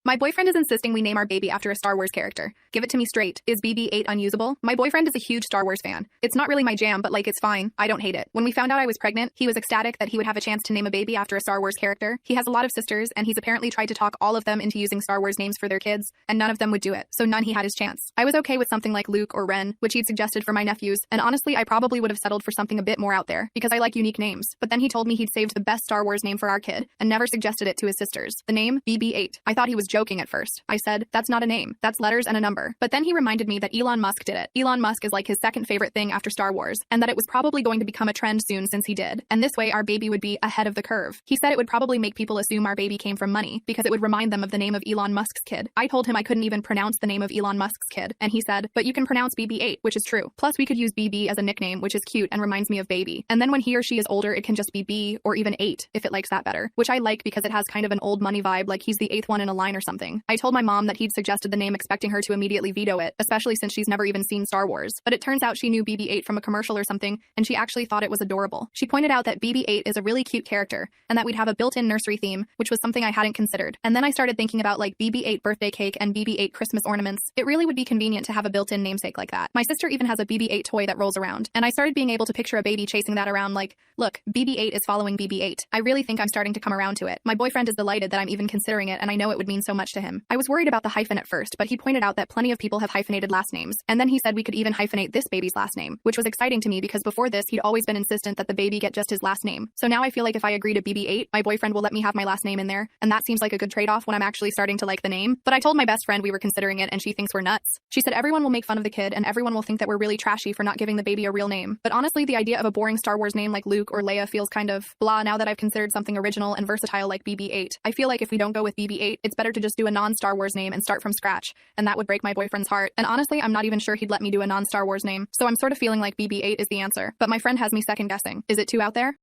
My boyfriend is insisting we name our baby after a Star Wars character. Give it to me straight. Is BB-8 unusable? My boyfriend is a huge Star Wars fan. It's not really my jam, but like it's fine. I don't hate it. When we found out I was pregnant, he was ecstatic that he would have a chance to name a baby after a Star Wars character. He has a lot of sisters, and he's apparently tried to talk all of them into using Star Wars names for their kids, and none of them would do it, so none he had his chance. I was okay with something like Luke or Ren, which he'd suggested for my nephews, and honestly I probably would have settled for something a bit more out there, because I like unique names. But then he told me he'd saved the best Star Wars name for our kid, and never suggested it to his sisters. The name? BB-8. I thought he was joking at first. I said, that's not a name. That's letters and a number. But then he reminded me that Elon Musk did it. Elon Musk is like his second favorite thing after Star Wars, and that it was probably going to become a trend soon since he did. And this way our baby would be ahead of the curve. He said it would probably make people assume our baby came from money, because it would remind them of the name of Elon Musk's kid. I told him I couldn't even pronounce the name of Elon Musk's kid, and he said, but you can pronounce BB-8, which is true. Plus we could use BB as a nickname, which is cute and reminds me of baby. And then when he or she is older, it can just be B or even 8, if it likes that better. Which I like because it has kind of an old money vibe, like he's the 8th one in a line or something. I told my mom that he'd suggested the name expecting her to immediately veto it, especially since she's never even seen Star Wars. But it turns out she knew BB-8 from a commercial or something, and she actually thought it was adorable. She pointed out that BB-8 is a really cute character, and that we'd have a built-in nursery theme, which was something I hadn't considered. And then I started thinking about like BB-8 birthday cake and BB-8 Christmas ornaments. It really would be convenient to have a built-in namesake like that. My sister even has a BB-8 toy that rolls around, and I started being able to picture a baby chasing that around like, look, BB-8 is following BB-8. I really think I'm starting to come around to it. My boyfriend is delighted that I'm even considering it, and I know it would mean so much to him. I was worried about the hyphen at first, but he pointed out that plenty of people have hyphenated last names, and then he said we could even hyphenate this baby's last name, which was exciting to me because before this he'd always been insistent that the baby get just his last name. So now I feel like if I agree to BB-8, my boyfriend will let me have my last name in there, and that seems like a good trade-off when I'm actually starting to like the name. But I told my best friend we were considering it, and she thinks we're nuts. She said everyone will make fun of the kid, and everyone will think that we're really trashy for not giving the baby a real name. But honestly, the idea of a boring Star Wars name like Luke or Leia feels kind of blah now that I've considered something original and versatile like BB-8. I feel like if we don't go with BB-8, it's better to just do a non-Star Wars name and start from scratch, and that would break my boyfriend's heart. And honestly, I'm not even sure he'd let me do a non-Star Wars name, so I'm sort of feeling like BB-8 is the answer. But my friend has me second guessing. Is it too out there?